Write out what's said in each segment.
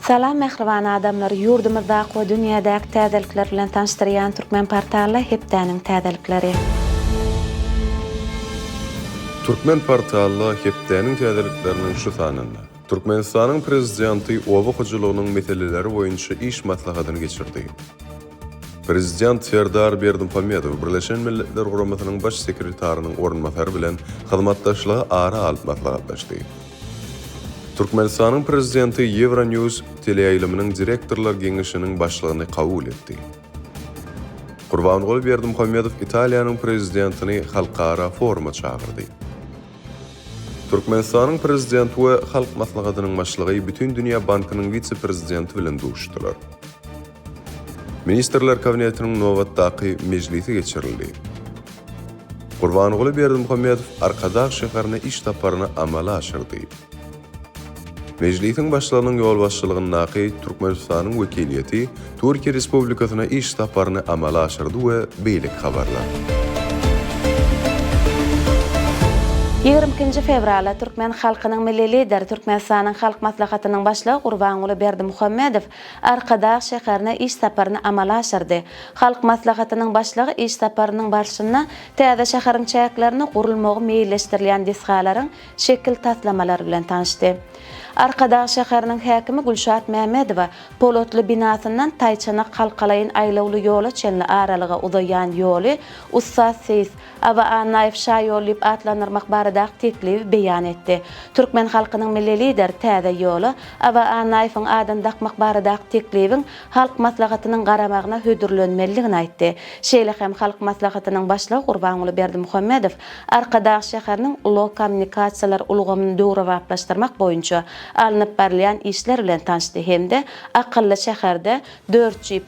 Salam mehriban adamlar, yurdumuzda ve dünyadaki täzelikler bilen tanıştıryan Türkmen portalı hepdäniň täzelikleri. Türkmen portalı hepdäniň täzelikleriniň şu sanynda. Türkmenistanyň prezidenti oba hojalygynyň meseleleri boýunça iş maslahatyny geçirdi. Prezident Serdar Berdimuhammedow Birleşen Milletler Guramasynyň baş sekretarinyň ornmasary bilen hyzmatdaşlygy ara alyp maslahatlaşdy. Türkmenistanyň prezidenti Euronews teleýaýlymynyň direktorlar geňeşiniň başlygyny kabul etdi. Gurbanguly Berdimuhammedow Italiýanyň prezidentini halkara foruma çağırdy. Türkmenistanyň prezidenti we halk maslahatynyň başlygy bütün dünýä bankynyň vitse-prezidenti bilen duşdular. Ministrler kabinetiniň nowatdaky mejlisi geçirildi. Gurbanguly Berdimuhammedow Arkadaş şäherine iş taparyny amala aşyrdy. Mejlisiň başlygynyň ýol başçylygyny Türkmenistanyň wekiliýeti Türkiýe Respublikasyna iş taparyny amala aşyrdy we beýlik habarlady. 22 fevralda Türkmen halkynyň milli lideri Türkmenistanyň halk maslahatynyň başlygy Gurbanguly Berdimuhammedow Arkadaş şäherine iş taparyny amala aşyrdy. Halk maslahatynyň başlygy iş taparynyň barşyna täze şäheriň çäklerini gurulmagy meýilleşdirilýän disgalaryň şekil taslamalary bilen tanışdy. Arkadaş şäheriniň häkimi Gülşat Mämedowa Polotly binasyndan Taýçanak halkalayyn aýlawly ýola çenli aralyga uzaýan ýoly Ussat Seýis Aba Anaýew şaýol diýip atlanyrmak barada teklibi beýan etdi. Türkmen halkynyň milli lideri täze ýoly Aba Anaýewiň adan dakmak barada teklibiň halk maslahatynyň garamagyna hödürlenmeligini aýtdy. Şeýle hem halk maslahatynyň başlygy Gurbanguly Berdimuhammedow Arkadaş şäheriniň uly kommunikasiýalar ulgamyny döwrewaplaşdyrmak boýunça alınıp barlayan işler bilen tanışdy hemde akıllı şäherde 4G+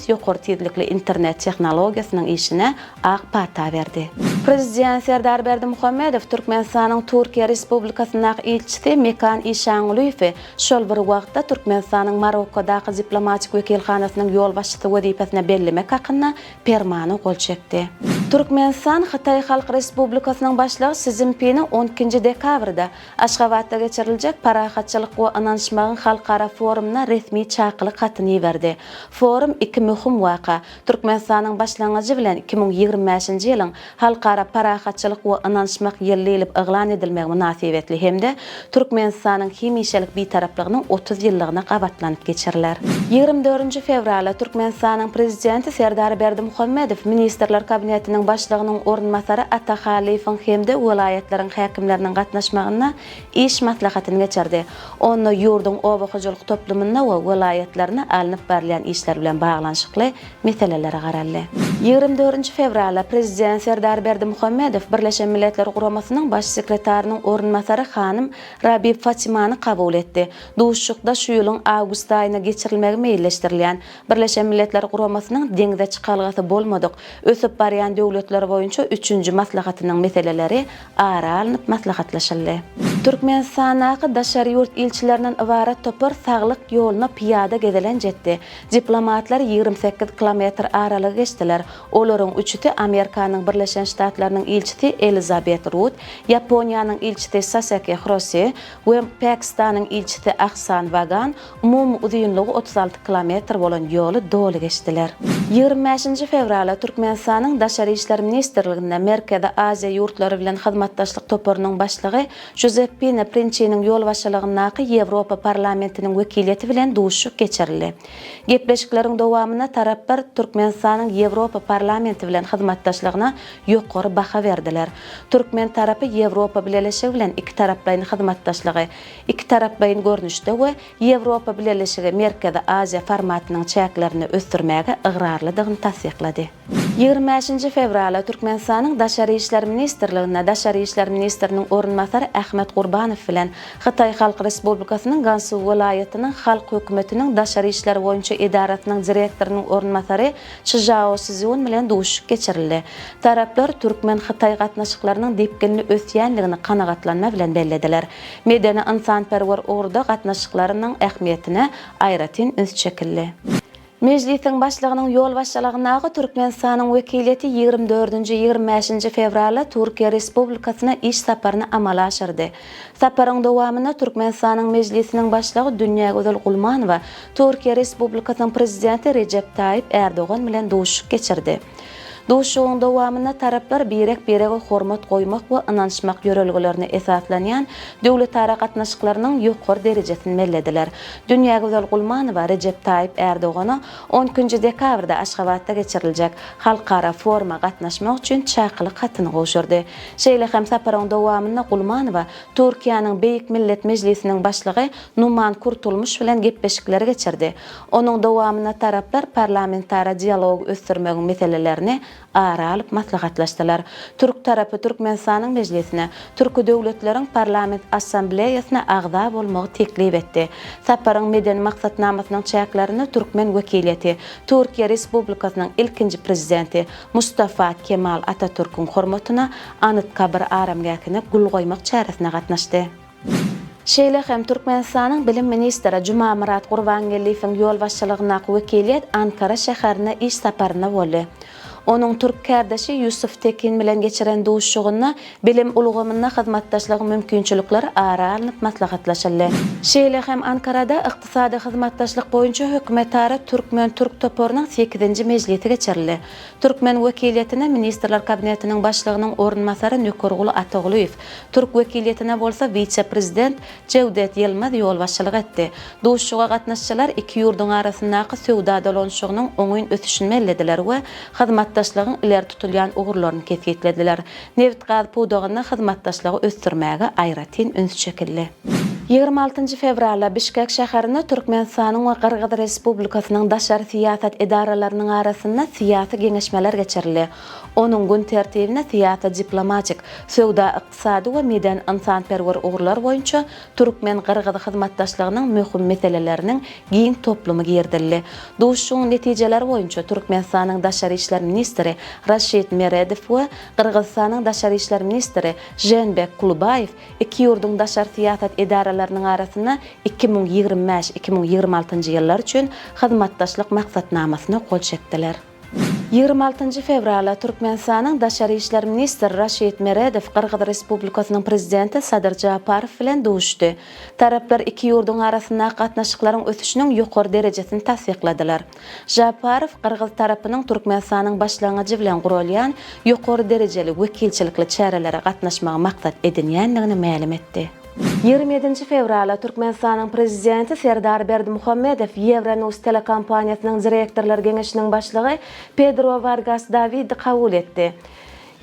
ýokary tezlikli internet tehnologiýasynyň işine ak pata berdi. Prezident Serdar Berdimuhammedow Türkmenistanyň Türkiýe Respublikasynyň ilçisi Mekan Işangulyýew şol bir wagtda Türkmenistanyň Marokkodaky diplomatik wekilhanasynyň ýol başçysy wezipesyne bellemek hakyna permany gol çekdi. Türkmenistan Xitay Halk Respublikasynyň başlygy Xi Jinping'in 12 dekabrda Aşgabatda geçiriljek parahatçylyk we ananşmagyň halkara forumuna resmi çakylyk hatyny berdi. Forum iki möhüm waka Türkmenistanyň başlangyjy bilen 2025-nji ýylyň halkara parahatçylyk we ananşmak ýyllylyp eglan edilmegi münasibetli hemde Türkmenistanyň hemişelik bitaraplygynyň 30 ýyllygına gabatlanyp geçiriler. 24 fevralda Türkmenistanyň prezidenti Serdar Berdimuhammedow ministrler kabinetiniň başlygynyň ornmasary Ata Halifoň hemde welaýatleriň häkimleriniň gatnaşmagyna iş maslahatyny geçirdi. Onu ýurdun oba hojalyk toplumyna we welaýatlaryna alınıp barlayan işler bilen baglanyşykly meselelere garaldy. 24 fevralda prezident Serdar Berdimuhammedow Birleşen Milletler Guramasynyň baş sekretarinyň ornmasary hanym Rabib Fatimany kabul etdi. Duşşukda şu ýylyň awgust aýyna geçirilmegi meýilleşdirilýän Birleşen Milletler Guramasynyň deňze çykalgasy bolmadyk ösüp barýan döwletler boýunça 3-nji maslahatynyň meseleleri ara alınıp maslahatlaşyldy. Türkmenistanaky daşary ýurt ilçilerinden ibaret topar saglyk ýoluna piyada gezilen jetdi. Diplomatlar 28 kilometr aralygy geçdiler. Olaryň üçüti Amerikanyň Birleşen Ştatlarynyň ilçisi Elizabeth Root, Yaponiýanyň ilçisi Sasaki Hiroshi we Pakistanyň ilçisi Ahsan Wagan umumy uzunlygy 36 kilometr bolan ýoly doly geçdiler. 25 fevralda Türkmenistanyň Daşary işler ministrliginde Merkezi Aziýa ýurtlary bilen hyzmatdaşlyk toparynyň başlygy Giuseppe Princiniň ýol başçylygynaky Ýewropa parlamentiniň wekiliýeti bilen duşşuk geçirildi. Gepleşikleriň dowamyna taraplar Türkmenistanyň Ýewropa parlamenti bilen hyzmatdaşlygyna ýokary baha berdiler. Türkmen tarapy Ýewropa birleşigi bilen iki taraplaryň hyzmatdaşlygy, iki taraplaryň görnüşde we Ýewropa birleşigi Merkezi Aziýa formatynyň çäklerini ösdürmäge ygyrarlydygyny tasdiklady. 25 fevralda Türkmenistanyň Daşary işler ministrliginde Daşary işler ministriniň ornmasary Ahmet Gurbanow bilen Xitay Halk Respublikasynyň Gansu welaýatynyň halk hökümetiniň Daşary işler boýunça idarasynyň direktorynyň ornmasary Chijao Sizun bilen duşşuk geçirildi. Taraplar Türkmen-Xitay gatnaşyklarynyň depkinli ösýänligini kanagatlanma bilen bellediler. Medeni insanperwer orada gatnaşyklarynyň ähmiýetine aýratyn öz çekildi. Meclisin başlığının yol başçılığındağı Türkmenistan'ın vekiliyeti 24-25 fevralda Türkiye Respublikasına iş saparını amala aşırdı. Saparın dowamında Türkmenistan'ın meclisinin başlığı Dünya Gözal Gulmanova Türkiye Respublikasının prezidenti Recep Tayyip Erdoğan bilen duşuk geçirdi. Duşuğun dowamında taraplar birek-birege hormat koymak we ynanşmak ýörelgilerini esaslanýan döwlet-ara gatnaşyklarynyň ýokary derejesini mellediler. Dünya Gözal Gulmanova Recep Tayyip Erdoğan'a 10 dekabrda Aşgabatda geçiriljek halkara forma gatnaşmak üçin çakylyk hatyny goşurdy. Şeýle hem saparyň dowamında Gulmanova Türkiýanyň Beýik Millet Mejlisiniň başlygy Numan Kurtulmuş bilen gepleşikler geçirdi. Onuň dowamında taraplar parlamentara dialog ösdürmegiň meselelerini ara alıp maslahatlaşdylar. Türk tarapy Türkmenistanyň mejlisine, türkü döwletleriň parlament assambleýasyna agda bolmagy teklip etdi. Saparyň medeni maksatnamasynyň çäklaryny Türkmen wekiliyeti Türkiýe Respublikasynyň ilkinji prezidenti Mustafa Kemal Atatürk'ün hormatyna anyt kabr aramgäkine gul goýmak çäresine gatnaşdy. Şeýle hem Türkmenistanyň bilim ministri Juma Murat Gurbangeliýewiň ýol başçylygyndaky wekiliyet Ankara şäherine iş saparyna boldy. Onun Türk kardeşi Yusuf Tekin bilen geçiren duşuğuna bilim ulgamyna hyzmatdaşlygy mümkinçilikleri ara alınıp maslahatlaşyldy. Şeýle hem Ankarada ykdysady hyzmatdaşlyk boýunça hökümet-ara Türkmen Türk toporunyň 8-nji mejlisi geçirildi. Türkmen wekiliyetine ministrler kabinetiniň başlygynyň orunmasary Nökergul Atagulyýew, Türk wekiliyetine bolsa vice-prezident Cevdet Yılmaz ýol başçylyk etdi. Duşuğa gatnaşçylar iki ýurduň arasyndaky sowda dolanşygynyň oňyn ötüşini mellediler we hyzmatdaşlygyň ileri tutulýan ugurlaryny kesgitlediler. Neft gaz pudogyny hyzmatdaşlygy ösdürmäge aýratyn üns çekildi. 26 fevralda Bişkek şäherinde Türkmenistanyň we Kyrgyz Respublikasynyň daşary siýasat edaralarynyň arasynda siýasy geňeşmeler geçirildi. Onuň gün tertibine siýasat diplomatik, sowda, ykdysady we meden insanperwer ugurlar boýunça Türkmen-Kyrgyz hyzmatdaşlygynyň möhüm meseleleriniň giň toplumy girdildi. Duşuň netijeleri boýunça Türkmenistanyň daşary işler ministri Raşit Meredew we Kyrgyzstanyň daşary işler ministri Jenbek Kulbaýew iki ýurduň daşary siýasat edaralarynyň arasynda 2025-2026 ýyllar üçin hyzmatdaşlyk maksatnamasyna kol çekdiler. 26 fevralda Türkmenistanyň daşary işler ministri Raşit Meredew Kyrgyz Respublikasynyň prezidenti Sadyr Japarow bilen duşdy. Taraplar iki ýurduň arasynda gatnaşyklaryň ötüşiniň ýokary derejesini tasdiqladylar. Japarow Kyrgyz tarapynyň Türkmenistanyň başlangyjy bilen gurulýan ýokary derejeli wekilçilikli çärelere gatnaşmagy maksat edinýändigini ma'lum etdi. 27 fevralda Türkmenistanyň prezidenti Serdar Berdimuhammedow Euronews telekompaniýasynyň direktorlar geňeşiniň başlygy Pedro Vargas David kabul etdi.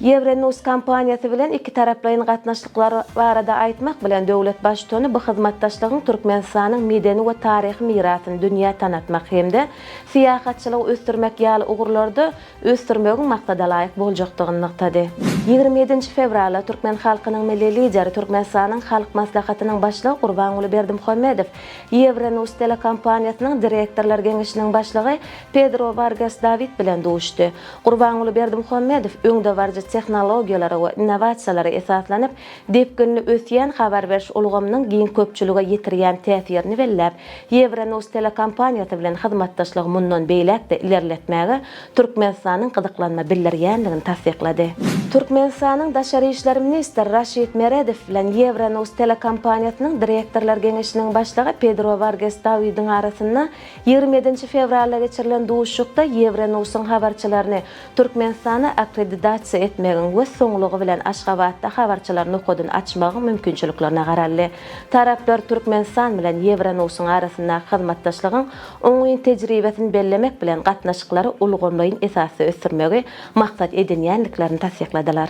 Euronews kompaniýasy bilen iki taraplyň gatnaşlyklary barada aýtmak bilen döwlet başçyny bu hyzmatdaşlygyň Türkmenistanyň medeni we taryhy mirasyny dünýä tanatmak hemde siýasatçylygy ösdürmek ýaly ugurlarda ösdürmegiň maksada laýyk boljakdygyny nykdady. 27 fevralda Türkmen halkynyň milli lideri Türkmenistanyň halk maslahatynyň başlygy Gurbanuly Berdimuhammedow Euronews telekompaniýasynyň direktorlar geňeşiniň başlygy Pedro Vargas David bilen duşdy. Gurbanuly Berdimuhammedow öňde barjy tehnologiýalary we innovasiýalary esaslanyp depginli ösýän habar beriş ulgamynyň giň köpçülige ýetirýän täsirini belläp, Euronews telekompaniýasy bilen hyzmatdaşlygy mundan beýlekde ilerletmäge Türkmenistanyň gyzyklanma bildirýändigini tasdiqlady. Türkmenistanyň daşary işler ministri Raşit Meredew bilen Euronews telekompaniýasynyň direktorlar geňeşiniň başlygy Pedro Vargas David'in arasynda 27 fevralda geçirilen duşukda Euronewsyň habarçylaryny Türkmenistana akkreditasiýa etmegin we soňlugy bilen Aşgabatda habarçylaryny okudyn açmagyň mümkinçiliklerine garaldy. Taraplar Türkmenistan bilen Euronewsyň arasynda hyzmatdaşlygyň oňy tejribesini bellemek bilen gatnaşyklary ulgamlaryň esasy ösdürmegi maksat edinýänliklerini tasdiqladylar.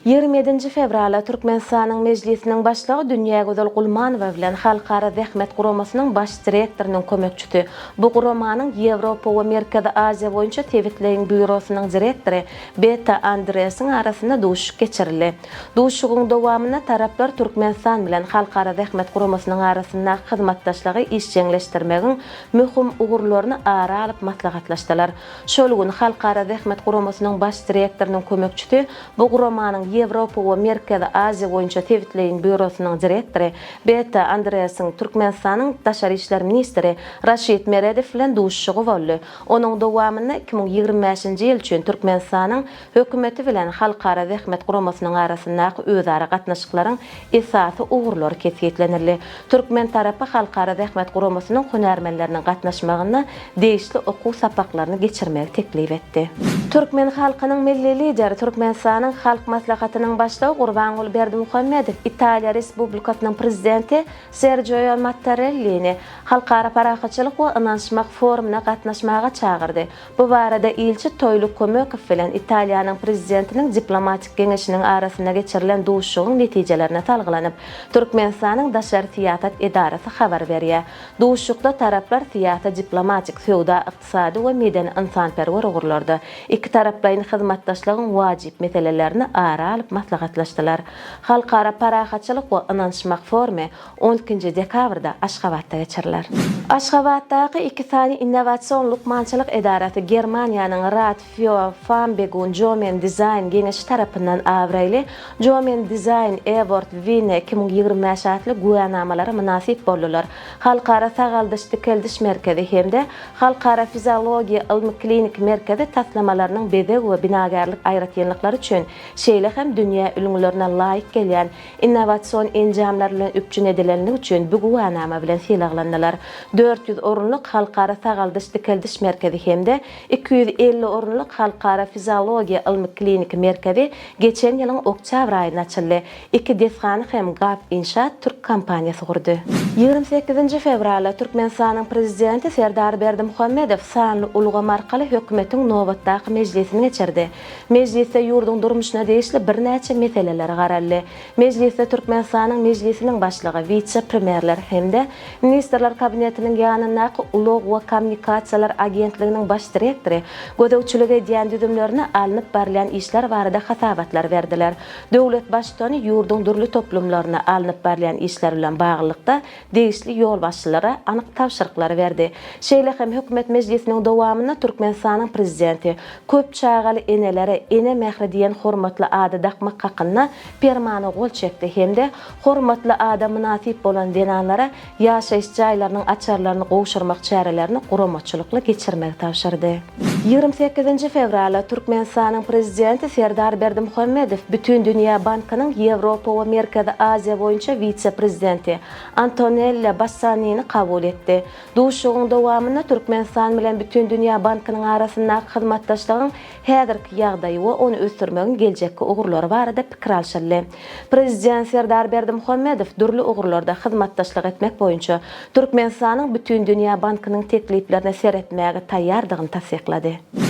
27 fevralda Türkmenistanyň mejlisiniň başlygy Dünya Gözal Gulmanova bilen Halkara Zähmet Guramasynyň baş direktorynyň kömekçisi, bu guramanyň Ýewropa we Merkezi Aziýa boýunça tewitleýin bürosynyň direktory Beta Andreasyň arasynda duşuk geçirildi. Duşugyň dowamyna taraplar Türkmenistan bilen Halkara Zähmet Guramasynyň arasynda hyzmatdaşlygy işçiňleşdirmegiň möhüm ugurlaryny ara alyp maslahatlaşdylar. Şol gün Halkara Zähmet Guramasynyň baş direktorynyň kömekçisi bu guramanyň Ýewropa we Merkezi Aziýa boýunça tewitleýin bürosynyň direktory Beta Andreasyň Türkmenistanyň Daşary işler ministri Raşid Meredew bilen duşuşugy boldy. Onuň dowamyny 2025-nji ýyl üçin Türkmenistanyň hökümeti bilen halkara rehmet guramasynyň arasyndaky özara gatnaşyklaryň esasy ugurlary kesgitlenildi. Türkmen tarapy halkara rehmet guramasynyň hünärmenleriniň gatnaşmagyna değişli okuw sapaklaryny geçirmegi teklip etdi. Türkmen halkynyň milli lideri Türkmenistanyň halk maslahatynyň başlygy Gurbanuly Berdimuhammedow Italiýa Respublikasynyň prezidenti Sergio Mattarellini halkara parahatçylyk we ynançmak forumuna gatnaşmaga çağırdy. Bu barada ilçi Toýluk Kömekow bilen Italiýanyň prezidentiniň diplomatik geňeşiniň arasynda geçirilen duşuşygyň netijelerine talgylanyp Türkmenistanyň Daşary Tiýatr Edarasy habar berýär. Duşuşykda taraplar tiýatr, diplomatik, sowda, ykdysady we medeni ynsanperwer ugurlarda iki taraplaryň hyzmatdaşlygyň wajyp meselelerini ara alyp maslahatlaşdylar. Halkara parahatçylyk we ynançmak forumy 12-nji dekabrda Aşgabatda geçiriler. Aşgabatdaky iki sany innowasion lukmançylyk edarasy Germaniýanyň Rat für Farmbeck und German Design geňeşi tarapyndan awrayly German Design Award Wine 2025 adly guýanamalary münasip boldular. Halkara sagaldyşdy keldiş merkezi hemde halkara fiziologiýa ilmi klinik merkezi taslamalarynyň bedeg we binagarlyk aýratýanlyklary üçin şeýle hem dünýä ülümlerine laýyk gelýän innowasion enjamlar bilen üpçün edilenligi üçin bu guýanama bilen hilaglandylar. 400 orunluk halkara sagaldyşdy keldiş merkezi hemde 250 orunluk halkara fiziologiýa ilmi klinik merkezi geçen ýylyň oktyabr aýynda açyldy. Iki desgany hem GAP İnşaat Türk kompaniýasy gurdy. 28 fevralda Türkmenistanyň prezidenti Serdar Berdimuhammedow sanly ulga markaly hökümetiň nowatdaky mejlisini geçirdi. Mejlisde ýurduň durmuşyna değişli bir näçe meseleler garaldy. Mejlisde Türkmenistanyň mejlisiniň başlygy, vice-premierler hemde ministrler kabinetiniň ýanyndaky ulug we kommunikasiýalar agentliginiň baş direktory gödäwçiligi edýän düzümlerini alınıp barylan işler barada hasabatlar berdiler. Döwlet başçyny ýurduň durly toplumlaryna alınıp barylan işler bilen baglykda değişli ýol başçylara anyk tapşyryklary berdi. Şeýle hem hökümet mejlisiniň dowamyna Türkmenistanyň prezidenti köp çağaly enelere ene mähri diýen hormatly ada dakmak hakyna permany gol çekdi hemde hormatly ada münasip bolan denanlara ýaşaýyş jaýlarynyň açarlaryny gowşurmak çärelerini guramaçylykly geçirmegi tapşyrdy. 28 fevralda Türkmenistanyň prezidenti Serdar Berdimuhammedow Bütün Dünýä Bankynyň Ýewropa we Merkezi Aziýa boýunça vice-prezidenti Antonella Bassani'ni kabul etdi. Duşuşygyň dowamyna Türkmenistan bilen Bütün Dünýä Bankynyň arasyndaky hyzmatdaşlygyň häzirki ýagdaýy we onu ösdürmegiň geljekki ugurlary barada pikir alşyldy. Prezident Serdar Berdimuhammedow durly ugurlarda hyzmatdaşlyk etmek boýunça Türkmenistanyň Bütün Dünýä Bankynyň tekliplerini seretmäge taýýardygyny tasdiklady.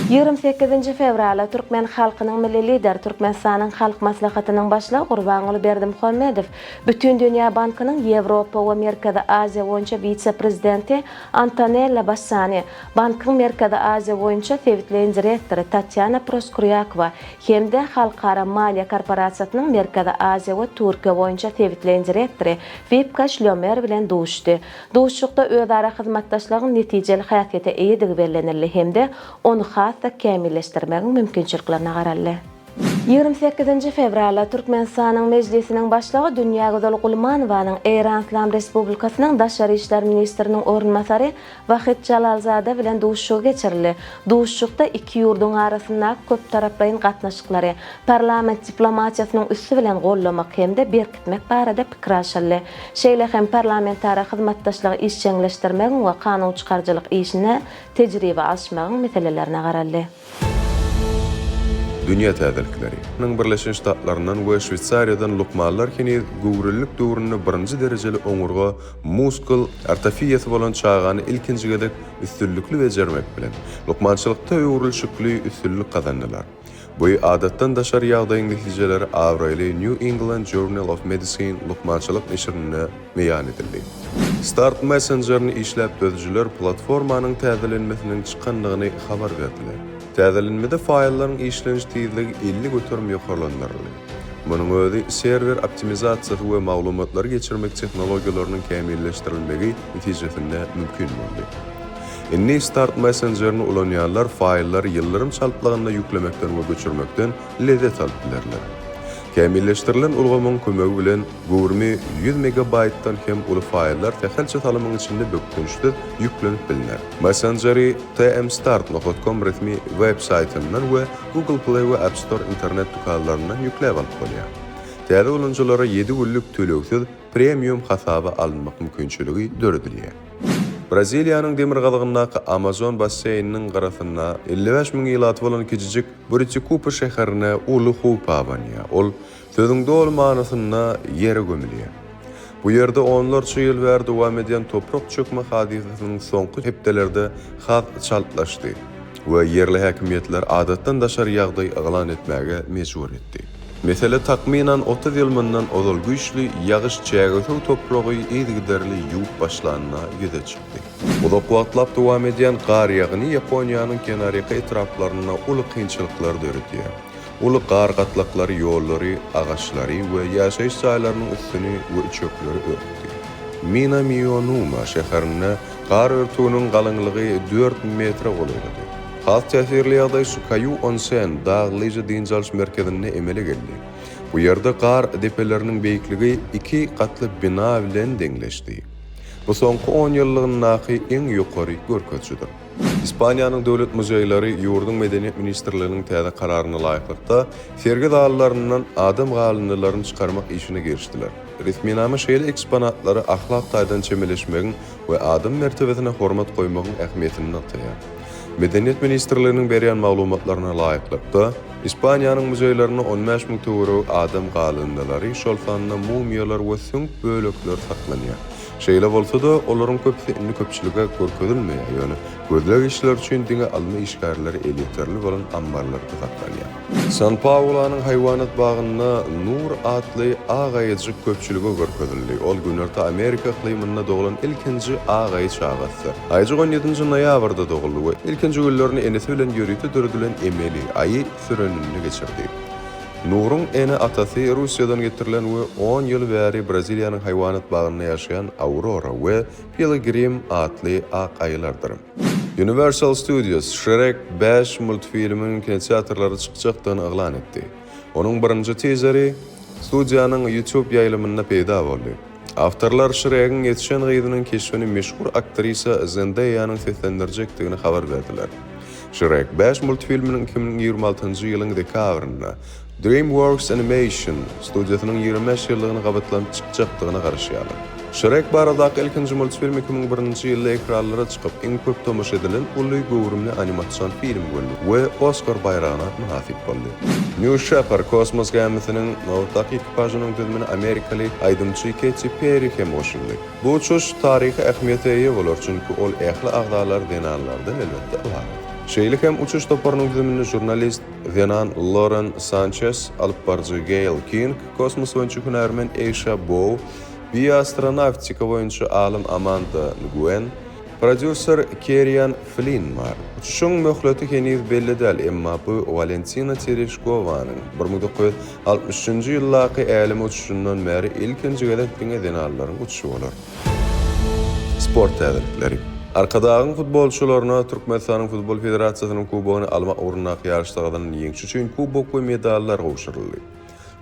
28 fevralda Türkmen halkynyň milli lideri Türkmenistanyň halk maslahatynyň başlygy Gurbanuly Berdimuhammedow Bütün Dünýä Bankynyň Ýewropa we Merkezi Aziýa boýunça vice-prezidenti Antonella Bassani, bankyň Merkezi Aziýa boýunça tewitleýän direktory Tatyana Proskuryakowa hemde Halkara Maliýa Korporasiýasynyň Merkezi Aziýa we Türkiýe boýunça tewitleýän direktory Vipka Şlömer bilen duşdy. Duşuşykda özara hyzmatdaşlygyň netijeli haýaty eýdigi bellenildi hemde onu hasda kämilleşdirmegiň mümkinçiliklerine garaldy. 28 fevralda Türkmenistanyň mejlisiniň başlygy Dünýä Gözel Gulmanowanyň Eýran Islam Respublikasynyň Daşary işler ministriniň orunmasary Wahid Jalalzada bilen duşuşy geçirildi. Duşuşykda iki ýurduň arasyndaky köp taraplaryň gatnaşyklary, parlament diplomatiýasynyň üssü bilen gollamak hemde berkitmek barada pikir alşyldy. Şeýle hem parlamentara hyzmatdaşlygy işçiňleşdirmegiň we kanun çykarjylyk işine tejribe alşmagyň meselelerine garaldy. Dünya täzelikleri. Birleşen Ştatlaryndan we Şwitsariýadan lukmanlar kini gowrullyk döwrüne birinji derejeli oňurga muskul artafiýasy bolan çağany ilkinji gedek üstünlükli bejermek bilen lukmançylykda öwrülşükli üstünlük kazandylar. Bu adatdan daşary ýagdaýyň netijeleri awraly New England Journal of Medicine lukmançylyk neşrine beýan edildi. Start Messenger'ni işläp dözüjüler platformanyň täzelenmesiniň çykandygyny habar berdiler. Täzelenmede faýllaryň işlenç tezligi 50 götürüm ýokarlandyryldy. Munyň özi server optimizasiýasy we maglumatlar geçirmek tehnologiýalarynyň kämilleşdirilmegi netijesinde mümkin boldy. Inni Start Messenger'ni ulanýanlar faýllary ýyllary çalplygyna ýüklemekden we göçürmekden lezzet alyp bilerler. Kämilleşdirilen ulgamyň kömegi bilen gowurmy 100 megabaytdan hem uly faýllar tähelçe talymyň içinde bökdünçde ýüklenip bilinär. Messenger'i tmstart.com resmi web saytyndan we Google Play we App Store internet dukanlaryndan ýükläp alyp bolýar. Täze ulunçylara 7 günlük töleksiz premium hasaba alınmak mümkinçiligi döredilýär. Braziliýanyň demirgalygynyň Amazon basseýniniň garasyna 55 000 ýyl bolan kijijik Buriticupa şäherine uly hup abanýar. Ol sözüňde bolmanysyna ýere gömülýär. Bu ýerde onlarça ýyl bäri dowam eden toprak çökme hadisasynyň soňky hepdelerde hat çaltlaşdy we ýerli häkimiýetler adatdan daşar ýagdaý elan etmäge mejbur etdi. Mesele takminan 30 yıl mundan odol güýçli ýagyş çägesi topragy ýygyderli ýuwup başlanyna ýede çykdy. Bu wagtlap dowam eden gar ýagyny Ýaponiýanyň kenaryaky etraplaryna uly kynçylyklar döredýär. Uly gar gatlaklary, ýollary, agaçlary we ýaşaýyş saýlarynyň üstüni we çökleri örtdi. Minamiyonuma şäherine gar örtüginiň galyňlygy 4 metre bolýardy. Has täsirli ýagdaý Kayu Onsen daglyjy dinjalş merkezine emele geldi. Bu ýerde gar depeleriniň beýikligi 2 gatly bina bilen deňleşdi. Bu soňky 10 ýyllygyň naky eň ýokary görkezçidir. İspaniýanyň döwlet muzeýlary ýurdun medeniýet ministrliginiň täze kararyna laýyklykda sergi dağlarından adam galynlaryny çykarmak işine girişdiler. Resminame şeýle eksponatlary ahlak taýdan çemeleşmegiň we adam mertebesine hormat goýmagyň ähmiýetini atýar. Medeniýet ministrliginiň berýän maglumatlaryna laýyklykda İspaniýanyň muzeýlerini 15 000 töwere adam galynlary, şol sanyna mumiýalar we süňk bölekler saklanýar. Şeýle bolsa-da, olaryň köpçüligi köpçülige görkezilmeýär, ýöne gözleg işler üçin diňe alma işgärleri elýeterli bolan ambarlar saklanýar. San Paulo'nyň haýwanat bagyna Nur atly agaýjy köpçüligi görkezildi. Ol günlerde Amerika ikliminde doglan ilkinji agaýy çagasy. Aýjy 17 noýabrda doguldy we ilkinji günlerini enesi bilen ýörüýte döredilen emeli aýy sürenini geçirdi. Nurun ene atasy Russiýadan getirilen we 10 ýyl bäri Braziliýanyň haýwanat bagyna ýaşaýan Aurora we Pilgrim atly agaýlardyr. Universal Studios Shrek 5 multfilminiň kinoteatrlara çykjagdygyny elan etdi. Onuň birinji teaseri studiýanyň YouTube ýaýlymynda peýda boldy. Awtorlar Shrek'in ýetişen gyzynyň keşfini meşhur aktrisa Zendaya'nyň seslendirjekdigini habar berdiler. Shrek 5 multfilminiň 2026-njy ýylyň dekabrynda DreamWorks Animation studiýasynyň 25 ýyllygyny gabatlanyp çykjagdygyna garaşýarlar. Shrek baradaky ilkinji multfilm 2001-nji ýylda ekranlara çykyp iň köp tomaşa edilen uly gowrumly animasiýon film boldy we Oscar bayragyna munasip boldy. New Shepard kosmos gemisiniň nowdak ekipajynyň düzmini Amerikaly aýdymçy Katy Perry hem oşuldy. Bu uçuş taryhy ähmiýete ýa bolar, çünki ol ähli agdalar denanlardan elbetde bar. Şeýle hem uçuş toparynyň düzmini jurnalist Venan Lauren Sanchez, alyp barjy Gail King, kosmos boýunça hünärmen Aisha Bow, bioastronautika boýunça alim Amanda Nguyen, prodüser Kerian Flynn var. Uçuşyň möhleti heniz belli däl, emma bu Valentina Tereshkovanyň 1963-nji ýyllaky älim uçuşundan bäri ilkinji gezek denalaryň uçuşy bolar. Sport täzelikleri. Arkadağın futbolçularına Türkmenistanyň Futbol Federasiýasynyň kubogyny alma uğruna ýarışlardan ýeňişi üçin kubok we medallar gowşuruldy.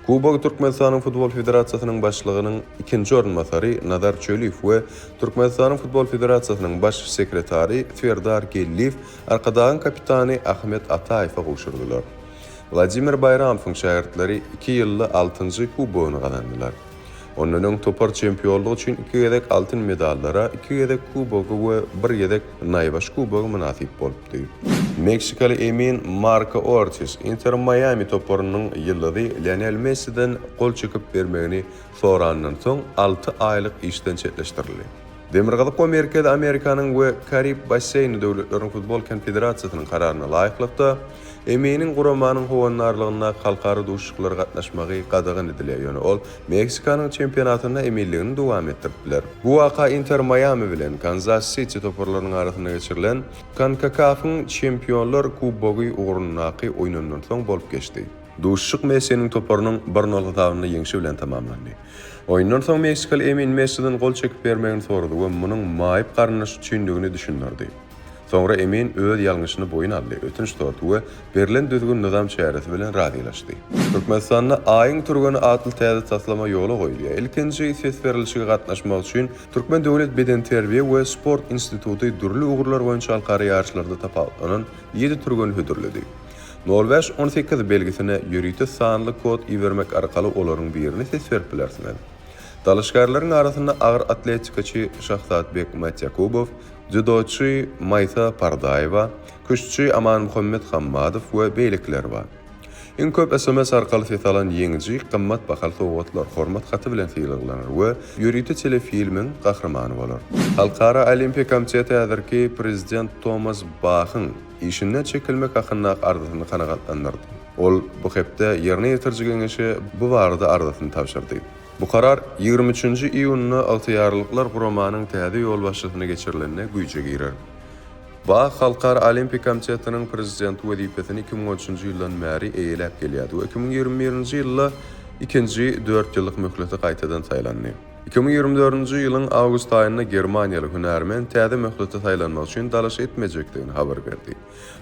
Kubok Türkmenistanyň Futbol Federasiýasynyň başlygynyň 2-nji ornmasary Nazar Çöliýew we Türkmenistanyň Futbol Federasiýasynyň baş sekretary Ferdar Gelliw, Arkadağın kapitany Ahmet Ataýewa gowşurdylar. Vladimir Bayramowyň şagirdleri 2 ýylly 6-njy kubogyny gazandylar. Onların topar çempionluğu için 2 yedek altın medallara, 2 yedek kubogu ve 1 yedek naýbaş kubogu munasip bolupdy. Meksikalı emin Marco Ortiz, Inter Miami toparının ýyldy Lionel Messi'den gol çekip bermegini sorandan soň 6 aýlyk işden çetleşdirildi. Demirgalyk Amerikada Amerikanyň we Karib basseýni döwletleriň futbol konfederasiýasynyň kararyna laýyklykda eminiň guramanyň howanlarlygyna halkary duşuklar gatnaşmagy gadagan edilýär. Ýöne ol Meksikanyň çempionatyna emilligini dowam etdirdiler. Bu waka Inter Miami bilen Kansas City toparlarynyň arasynda geçirilen CONCACAF'yň Çempionlar Kubogy uğrundaky oýnundan soň bolup geçdi. Duşuk Messi'niň toparynyň 1-0 tabyny ýeňişi bilen tamamlandy. Oýundan soň Meksikaly emin Messi'den gol çekip bermegini sordy we munyň maýyp garnaş üçindigini düşündirdi. Sonra emin öz ýalňyşyny boyun aldy. Ötünç tordy we berilen düzgün nizam çäresi bilen radylaşdy. Türkmenistanda aýyň turgany atly täze taslama ýoly goýulýar. Ilkinji ses berilişige gatnaşmak üçin Türkmen Döwlet Beden Terbiýe we Sport Instituty durly ugurlar boýunça alkary ýarşlarda tapawlanan 7 turgany hödürledi. 05-18 belgisine ýürüýte sanly kod iýermek arkaly olaryň birini ses berip bilersiňiz. Dalışgarlaryň arasynda agyr atletikaçy Şahzatbek Matyakubow, judoçy Maysa Pardaýewa, küşçü Aman Muhammed Hammadow we beýlikler bar. Iň köp SMS arkaly ses alan ýeňiji gymmat bahal sowgatlar hormat haty bilen syýlanýar we ýürüýte telefilmiň gahrymany bolar. Halkara Olimpik Komiteti häzirki prezident Thomas Bach'ın işinden çekilmek hakkında ardasyny kanagatlandyrdy. Ol bu hepde ýerine ýetirjigeňişi bu barada ardasyny tapşyrdy. Bu karar 23-nji iýuny Altyýarlyklar Guramanyň täze ýol başçysyna geçirilenine güýje girer. Bach Halkara Olimpik Komitetining prezidenti wezipesini 2013-nji ýyldan bäri eýelip gelýärdi we 2021-nji ýylda 2-nji 4 ýyllyk möhlete gaýtadan saýlandy. 2024-nji ýylyň awgust aýynda Germaniýaly hünärmen täze möhlete saýlanmak üçin dalaş etmejekdigini habar berdi.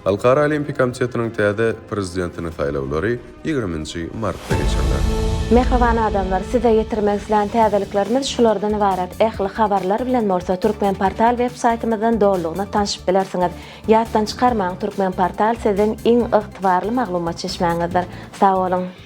Halkara Olimpik Komitetining täze prezidentini saýlawlary 20-nji martda geçirildi. Mehriban adamlar, size getirmek isleyen täzeliklerimiz şulardan ibaret. Ähli habarlar bilen bolsa Türkmen Portal web saytymyzdan dolugyna tanışyp bilersiňiz. Ýatdan çykarmaň, Türkmen Portal siziň iň ygtybarly maglumat çeşmeňizdir. Sag bolun.